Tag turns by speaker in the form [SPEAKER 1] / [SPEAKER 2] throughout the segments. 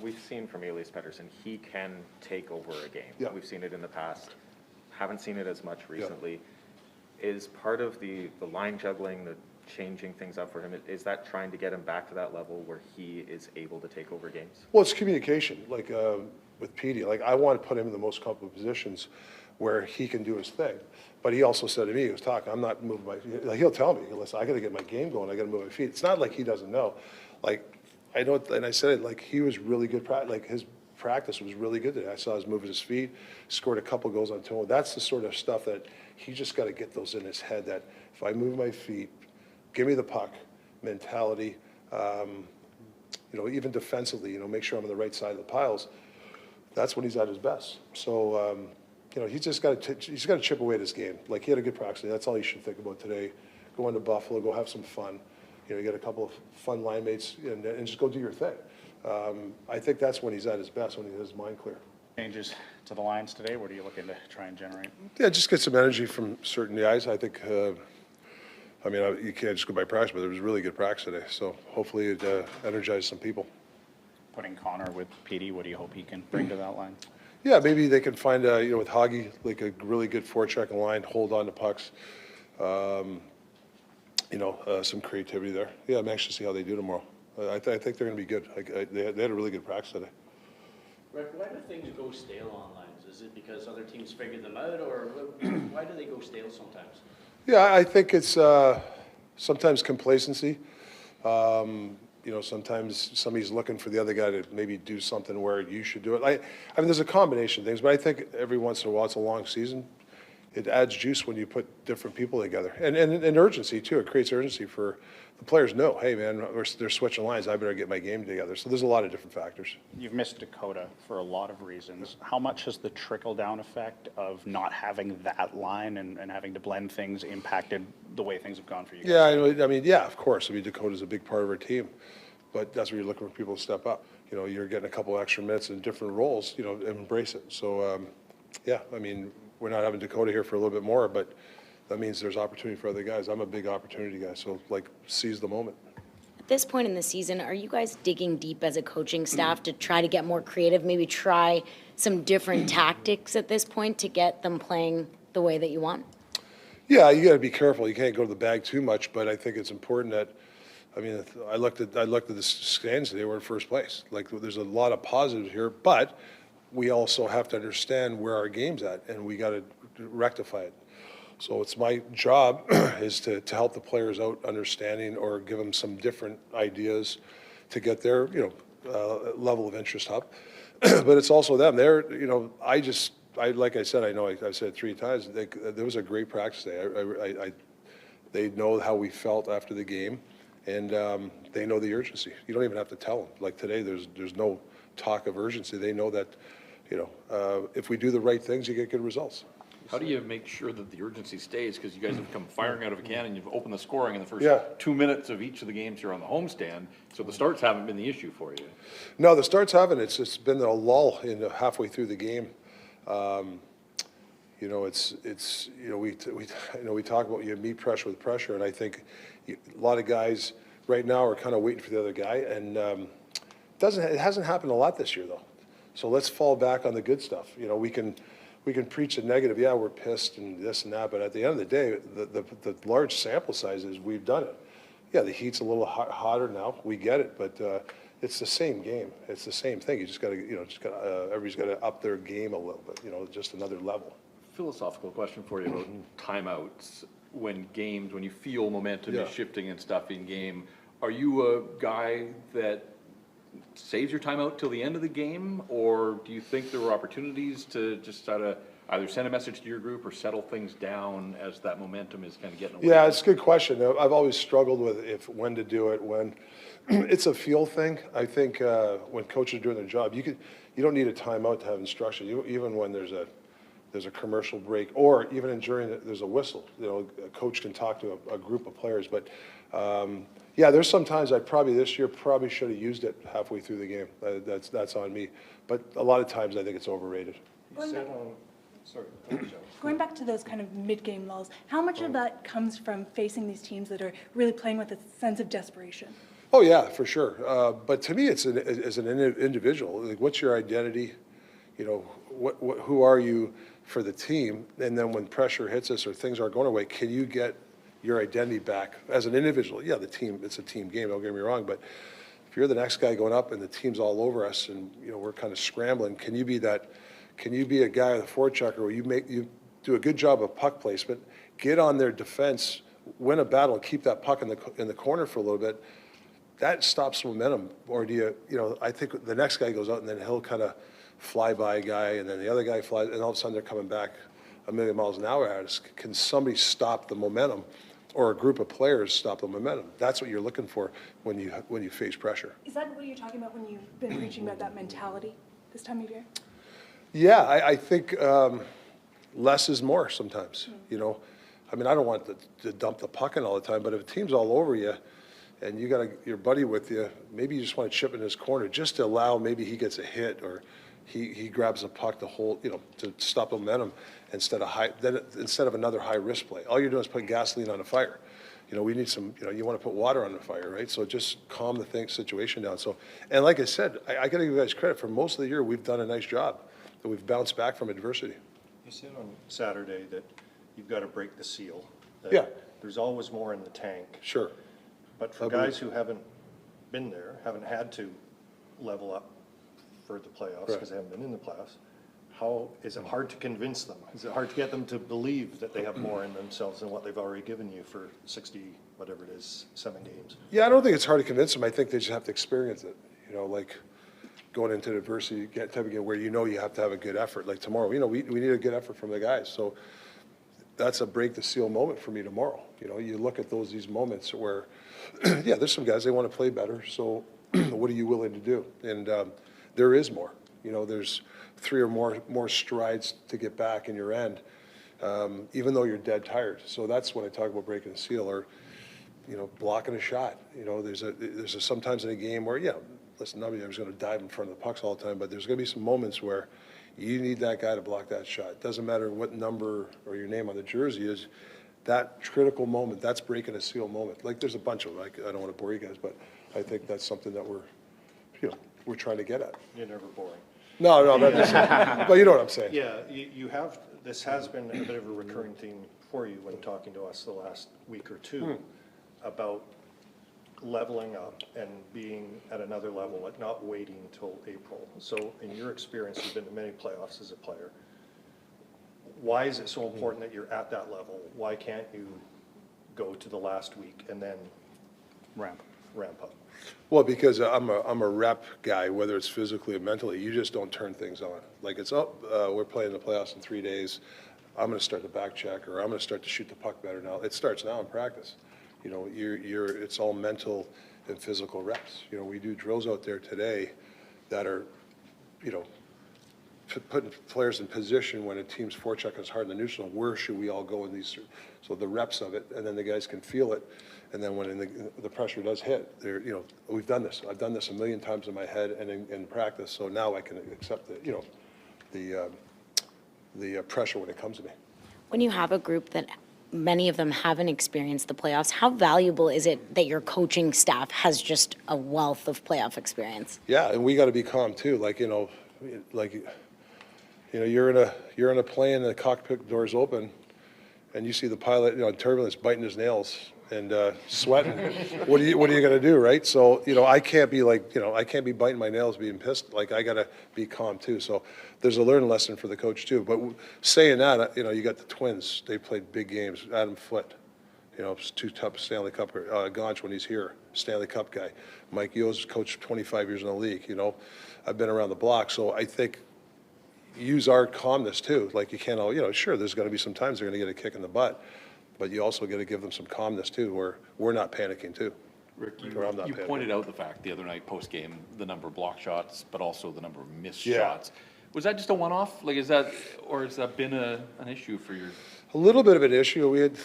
[SPEAKER 1] we've seen from Elias Pettersson, he can take over a game.
[SPEAKER 2] Yeah.
[SPEAKER 1] We've seen it in the past. Haven't seen it as much recently. Yeah. Is part of the line juggling, the changing things up for him, is that trying to get him back to that level where he is able to take over games?
[SPEAKER 2] Well, it's communication. Like with Petey, like I want to put him in the most comfortable positions where he can do his thing. But he also said to me, he was talking, I'm not moving my, like he'll tell me, listen, I got to get my game going, I got to move my feet. It's not like he doesn't know. Like, I know, and I said it, like he was really good, like his practice was really good today. I saw his moving his feet, scored a couple goals on toe. That's the sort of stuff that he just got to get those in his head, that if I move my feet, give me the puck mentality, you know, even defensively, you know, make sure I'm on the right side of the piles. That's when he's at his best. So, you know, he's got to chip away at his game. Like he had a good practice. That's all he should think about today. Go into Buffalo, go have some fun. You know, you get a couple of fun line mates and just go do your thing. I think that's when he's at his best, when he has his mind clear.
[SPEAKER 3] Changes to the lines today. What are you looking to try and generate?
[SPEAKER 2] Yeah, just get some energy from certain guys. I think, I mean, you can't just go by practice, but there was really good practice today. So hopefully it energized some people.
[SPEAKER 3] Putting Connor with Petey, what do you hope he can bring to that line?
[SPEAKER 2] Yeah, maybe they can find, you know, with Hoggy, like a really good forecheck line, hold on to pucks. You know, some creativity there. Yeah, I'm anxious to see how they do tomorrow. I think they're going to be good. They had a really good practice today.
[SPEAKER 4] Rick, why do things go stale on lines? Is it because other teams figured them out, or why do they go stale sometimes?
[SPEAKER 2] Yeah, I think it's sometimes complacency. You know, sometimes somebody's looking for the other guy to maybe do something where you should do it. I mean, there's a combination of things, but I think every once in a while, it's a long season. It adds juice when you put different people together. And urgency, too. It creates urgency for the players know, hey, man, they're switching lines. I better get my game together. So there's a lot of different factors.
[SPEAKER 3] You've missed Dakota for a lot of reasons. How much has the trickle-down effect of not having that line and having to blend things impacted the way things have gone for you guys?
[SPEAKER 2] Yeah, I mean, yeah, of course. I mean, Dakota's a big part of our team. But that's where you're looking for people to step up. You know, you're getting a couple extra minutes in different roles, you know, embrace it. So, yeah, I mean, we're not having Dakota here for a little bit more, but that means there's opportunity for other guys. I'm a big opportunity guy, so, like, seize the moment.
[SPEAKER 5] At this point in the season, are you guys digging deep as a coaching staff to try to get more creative, maybe try some different tactics at this point to get them playing the way that you want?
[SPEAKER 2] Yeah, you got to be careful. You can't go to the bag too much, but I think it's important that, I mean, I looked at the stands today. We're in first place. Like, there's a lot of positives here, but we also have to understand where our game's at, and we got to rectify it. So it's my job is to help the players out understanding or give them some different ideas to get their, you know, level of interest up. But it's also them. They're, you know, like I said, I know I've said it 3 times. There was a great practice day. They know how we felt after the game. And they know the urgency. You don't even have to tell them. Like today, there's no talk of urgency. They know that, you know, if we do the right things, you get good results.
[SPEAKER 6] How do you make sure that the urgency stays? Because you guys have come firing out of a cannon. You've opened the scoring in the first 2 minutes of each of the games here on the homestand. So the starts haven't been the issue for you.
[SPEAKER 2] No, the starts haven't. It's been a lull in halfway through the game. You know, it's you know, we talk about you meet pressure with pressure, and I think a lot of guys right now are kind of waiting for the other guy, and it hasn't happened a lot this year though. So let's fall back on the good stuff. You know, we can preach the negative. Yeah, we're pissed and this and that, but at the end of the day, the large sample size is we've done it. Yeah, the heat's a little hotter now. We get it, but it's the same game. It's the same thing. You just got to, you know, everybody's got to up their game a little bit. You know, just another level.
[SPEAKER 6] Philosophical question for you about timeouts. When you feel momentum is shifting and stuff in game, are you a guy that saves your timeout till the end of the game, or do you think there were opportunities to just try to either send a message to your group or settle things down as that momentum is kind of getting away?
[SPEAKER 2] Yeah, it's a good question. I've always struggled with when to do it. When it's a feel thing. I think when coaches are doing their job, you don't need a timeout to have instruction. Even when there's a commercial break, or even during there's a whistle. You know, a coach can talk to a group of players. But yeah, there's some times this year should have used it halfway through the game. That's on me. But a lot of times I think it's overrated.
[SPEAKER 7] Going back to those kind of mid-game lulls, how much of that comes from facing these teams that are really playing with a sense of desperation?
[SPEAKER 2] Oh, yeah, for sure. But to me, it's as an individual, like, what's your identity? You know, who are you for the team? And then when pressure hits us or things aren't going away, can you get your identity back as an individual? Yeah, the team, it's a team game, don't get me wrong, but if you're the next guy going up and the team's all over us and, you know, we're kind of scrambling, can you be a guy with a forechecker where you do a good job of puck placement, get on their defense, win a battle, and keep that puck in the corner for a little bit? That stops momentum. Or do you know, I think the next guy goes out and then he'll kind of fly by a guy and then the other guy flies and all of a sudden they're coming back a million miles an hour at us. Can somebody stop the momentum or a group of players stop the momentum? That's what you're looking for when you face pressure.
[SPEAKER 7] Is that what you're talking about when you've been preaching about that mentality this time of year?
[SPEAKER 2] Yeah, I think less is more sometimes, you know. I mean, I don't want to dump the puck in all the time, but if a team's all over you and you got your buddy with you, maybe you just want to chip in his corner just to allow, maybe he gets a hit or he grabs a puck to hold, you know, to stop momentum instead of another high-risk play. All you're doing is putting gasoline on a fire. You know, we need some, you know, you want to put water on the fire, right? So just calm the situation down. So, and like I said, I got to give you guys credit. For most of the year, we've done a nice job. That we've bounced back from adversity.
[SPEAKER 8] You said on Saturday that you've got to break the seal. That
[SPEAKER 2] Yeah.
[SPEAKER 8] There's always more in the tank.
[SPEAKER 2] Sure.
[SPEAKER 8] But for guys who haven't been there, haven't had to level up for the playoffs because they haven't been in the playoffs, how is it hard to convince them? Is it hard to get them to believe that they have more in themselves than what they've already given you for 60, whatever it is, 7 games?
[SPEAKER 2] Yeah, I don't think it's hard to convince them. I think they just have to experience it. You know, like going into adversity, type of game where you know you have to have a good effort. Like tomorrow, you know, we need a good effort from the guys. So that's a break the seal moment for me tomorrow. You know, you look at these moments where, yeah, there's some guys, they want to play better. So what are you willing to do? And there is more. You know, there's 3 or more strides to get back in your end, even though you're dead tired. So that's when I talk about breaking the seal or, you know, blocking a shot. You know, there's sometimes in a game where, yeah, listen, nobody was going to dive in front of the pucks all the time, but there's going to be some moments where you need that guy to block that shot. It doesn't matter what number or your name on the jersey is. That critical moment, that's breaking a seal moment. Like there's a bunch of them. I don't want to bore you guys, but I think that's something that we're trying to get at.
[SPEAKER 8] You're never boring.
[SPEAKER 2] No, not just, but you know what I'm saying.
[SPEAKER 8] Yeah, you have, this has been a bit of a recurring theme for you when talking to us the last week or two about leveling up and being at another level, like not waiting until April. So in your experience, you've been to many playoffs as a player. Why is it so important that you're at that level? Why can't you go to the last week and then
[SPEAKER 3] Ramp.
[SPEAKER 8] ramp up?
[SPEAKER 2] Well, because I'm a rep guy, whether it's physically or mentally, you just don't turn things on. Like it's, we're playing the playoffs in 3 days. I'm going to start the back check, or I'm going to start to shoot the puck better now. It starts now in practice. You know, it's all mental and physical reps. You know, we do drills out there today that are, you know, putting players in position when a team's forecheck is hard in the neutral. Where should we all go in these? So the reps of it, and then the guys can feel it. And then when the pressure does hit, you know, we've done this. I've done this a million times in my head and in practice. So now I can accept the pressure when it comes to me.
[SPEAKER 5] When you have a group that many of them haven't experienced the playoffs, how valuable is it that your coaching staff has just a wealth of playoff experience?
[SPEAKER 2] Yeah, and we got to be calm too. Like you're in a plane and the cockpit doors open, and you see the pilot, you know, in turbulence, biting his nails and sweating. What are you going to do, right? So, you know, I can't be biting my nails, being pissed. Like I got to be calm too. So there's a learning lesson for the coach too. But saying that, you know, you got the Twins. They played big games. Adam Foote, you know, 2-time Stanley Cup. Gaunch when he's here, Stanley Cup guy. Mike Yo's coached 25 years in the league. You know, I've been around the block. So I think use our calmness too. Like you can't all, you know, sure, there's going to be some times they're going to get a kick in the butt, but you also got to give them some calmness too, where we're not panicking too.
[SPEAKER 6] Rick, you
[SPEAKER 2] panicking.
[SPEAKER 6] pointed out the fact the other night post-game, the number of block shots, but also the number of missed
[SPEAKER 2] Yeah.
[SPEAKER 6] shots. Was that just a one-off? Like, has that been an issue for your?
[SPEAKER 2] A little bit of an issue. We had a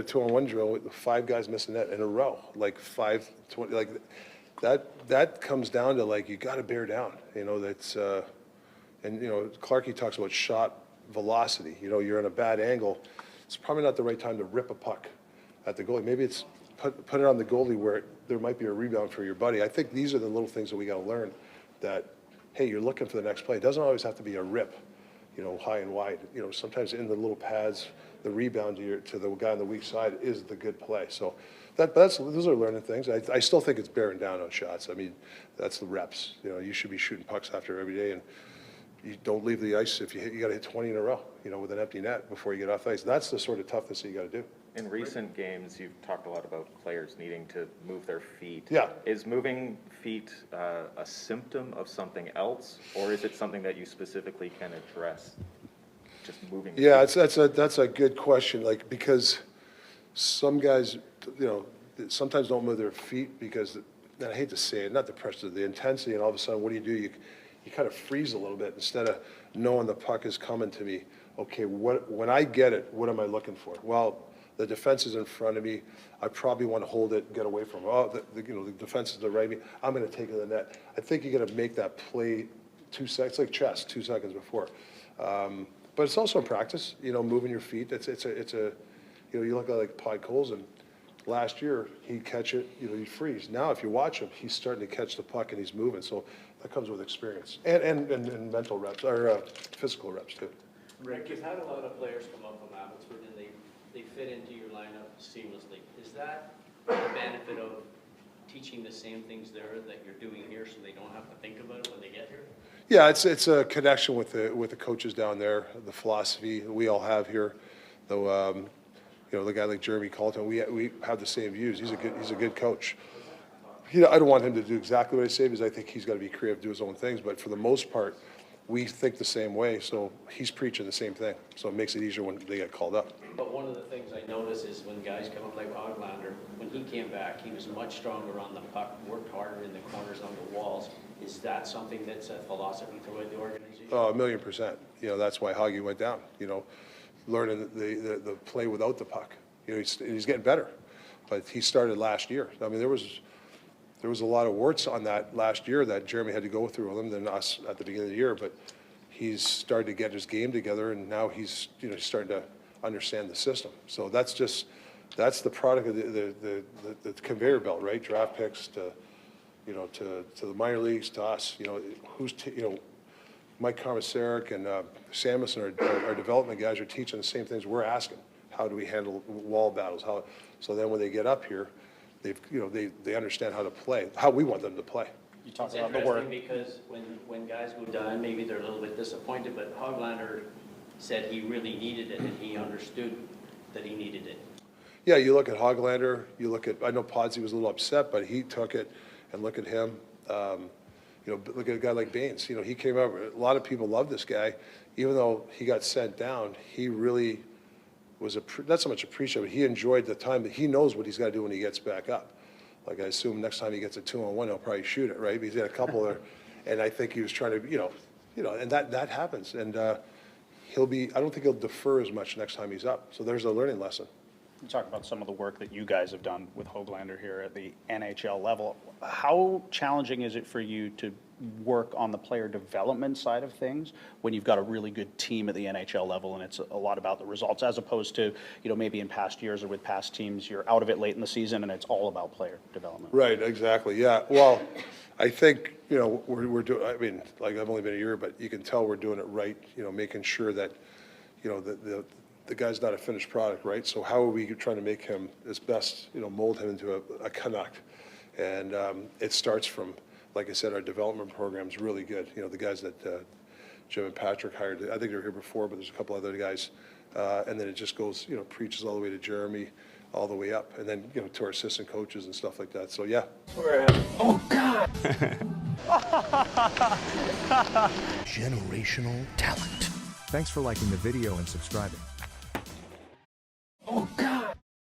[SPEAKER 2] 2-on-1 drill with 5 guys missing net in a row, like 5-20, like that comes down to like, you got to bear down, you know, that's, and you know, Clarkey talks about shot velocity. You know, you're in a bad angle. It's probably not the right time to rip a puck at the goalie. Maybe it's put it on the goalie where there might be a rebound for your buddy. I think these are the little things that we got to learn, that, hey, you're looking for the next play. It doesn't always have to be a rip, high and wide. Sometimes in the little pads, the rebound to the guy on the weak side is the good play. So those are learning things. I still think it's bearing down on shots. I mean, that's the reps. You should be shooting pucks after every day, and you don't leave the ice if you got to hit 20 in a row, with an empty net before you get off the ice. That's the sort of toughness that you got to do.
[SPEAKER 1] In recent games, you've talked a lot about players needing to move their feet.
[SPEAKER 2] Yeah.
[SPEAKER 1] Is moving feet a symptom of something else, or is it something that you specifically can address? Just moving.
[SPEAKER 2] Yeah, that's a good question. Because some guys, sometimes don't move their feet because, and I hate to say it, not the pressure, the intensity, and all of a sudden, what do? You kind of freeze a little bit instead of knowing the puck is coming to me. Okay, when I get it, what am I looking for? Well, the defense is in front of me. I probably want to hold it, get away from it. Oh, the defense is to right of me. I'm going to take it to the net. I think you got to make that play 2 seconds, it's like chess, 2 seconds before. But it's also in practice, moving your feet. It's a you look at like Pod Colson. Last year, he'd catch it, he'd freeze. Now, if you watch him, he's starting to catch the puck and he's moving. So that comes with experience and mental reps, or physical reps too.
[SPEAKER 4] Rick, you've had a lot of players come up from Abbotsford and they fit into your lineup seamlessly. Is that the benefit of teaching the same things there that you're doing here so they don't have to think about it when they get here?
[SPEAKER 2] Yeah, it's a connection with the coaches down there, the philosophy we all have here. Though, the guy like Jeremy Colton, we have the same views. He's a good coach. I don't want him to do exactly what I say because I think he's got to be creative, do his own things. But for the most part, we think the same way. So he's preaching the same thing. So it makes it easier when they get called up.
[SPEAKER 4] But one of the things I notice is when guys come up like Hoglander, when he came back, he was much stronger on the puck, worked harder in the corners on the walls. Is that something that's a philosophy throughout the organization?
[SPEAKER 2] Oh, 1,000,000%. That's why Hoggy went down. Learning the play without the puck. He's getting better, but he started last year. I mean, there was a lot of warts on that last year that Jeremy had to go through with him than us at the beginning of the year. But he's started to get his game together, and now he's starting to understand the system. So that's the product of the conveyor belt, right? Draft picks to the minor leagues to us. Mike Komisarek and Samuelson, our development guys, are teaching the same things we're asking. How do we handle wall battles? So then when they get up here, they understand how to play, how we want them to play.
[SPEAKER 3] You talk
[SPEAKER 4] It's
[SPEAKER 3] about the work.
[SPEAKER 4] interesting because when guys go down, maybe they're a little bit disappointed, but Hoglander said he really needed it and he understood that he needed it.
[SPEAKER 2] Yeah, you look at Hoglander, I know Podsy was a little upset, but he took it, and look at him. Look at a guy like Baines. He came over. A lot of people love this guy. Even though he got sent down, he really was not so much appreciated, but he enjoyed the time. That he knows what he's got to do when he gets back up. Like, I assume next time he gets a 2-on-1, he'll probably shoot it, right? He's had a couple there. And I think he was trying to, and that happens. And I don't think he'll defer as much next time he's up. So there's a learning lesson.
[SPEAKER 3] You talk about some of the work that you guys have done with Hoglander here at the NHL level. How challenging is it for you to work on the player development side of things when you've got a really good team at the NHL level and it's a lot about the results, as opposed to, maybe in past years or with past teams, you're out of it late in the season and it's all about player development? Right,
[SPEAKER 2] exactly, yeah. Well, I think, we're doing, I mean, like, I've only been a year, but you can tell we're doing it right, making sure that, the guy's not a finished product, right? So how are we trying to make him as best, mold him into a Canuck? And it starts from, like I said, our development program's really good. The guys that Jim and Patrick hired, I think they were here before, but there's a couple other guys. And then it just goes, preaches all the way to Jeremy, all the way up. And then, to our assistant coaches and stuff like that. So, yeah.
[SPEAKER 9] Oh, God! Generational talent.
[SPEAKER 10] Thanks for liking the video and subscribing.